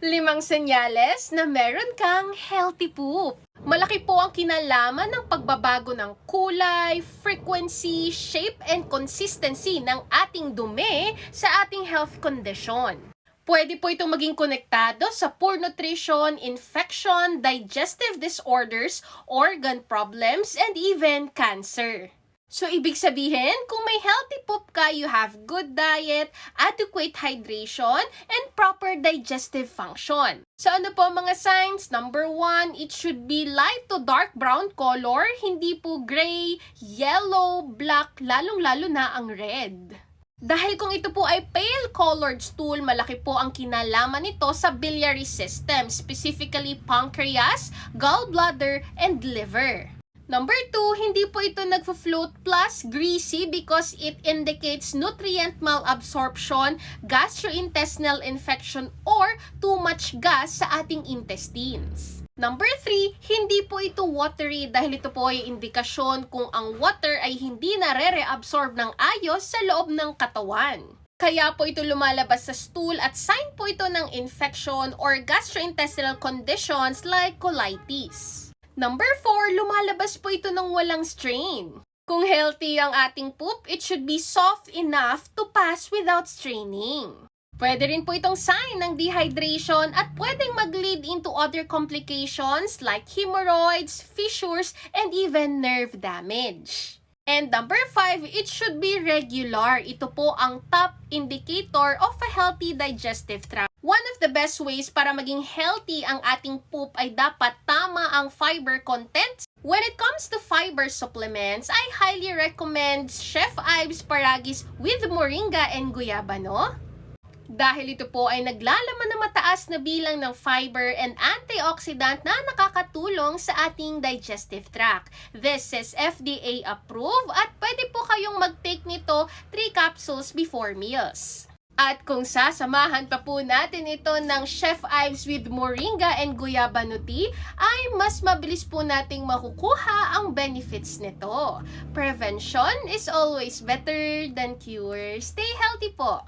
5 senyales na meron kang healthy poop. Malaki po ang kinalaman ng pagbabago ng kulay, frequency, shape, and consistency ng ating dumi sa ating health condition. Pwede po itong maging konektado sa poor nutrition, infection, digestive disorders, organ problems, and even cancer. So, ibig sabihin, kung may healthy poop ka, you have good diet, adequate hydration, and proper digestive function. So, ano po mga signs? Number 1, it should be light to dark brown color, hindi po gray, yellow, black, lalong-lalo na ang red. Dahil kung ito po ay pale colored stool, malaki po ang kinalaman nito sa biliary system, specifically pancreas, gallbladder, and liver. Number 2, hindi po ito nagfo-float plus greasy because it indicates nutrient malabsorption, gastrointestinal infection, or too much gas sa ating intestines. Number 3, hindi po ito watery dahil ito po ay indikasyon kung ang water ay hindi nare-reabsorb ng ayos sa loob ng katawan. Kaya po ito lumalabas sa stool at sign po ito ng infection or gastrointestinal conditions like colitis. Number 4, lumalabas po ito ng walang strain. Kung healthy ang ating poop, it should be soft enough to pass without straining. Pwede rin po itong sign ng dehydration at pwedeng mag-lead into other complications like hemorrhoids, fissures, and even nerve damage. And number 5, it should be regular. Ito po ang top indicator of a healthy digestive tract. One of the best ways para maging healthy ang ating poop ay dapat tama ang fiber content. When it comes to fiber supplements, I highly recommend Chef Ives Paragis with moringa and guyabano. Dahil ito po ay naglalaman ng mataas na bilang ng fiber and antioxidant na nakakatulong sa ating digestive tract. This is FDA approved at pwede po kayong mag-take nito 3 capsules before meals. At kung sasamahan pa po natin ito ng Chef Ives with moringa and guyabano tea, ay mas mabilis po nating makukuha ang benefits nito. Prevention is always better than cure. Stay healthy po!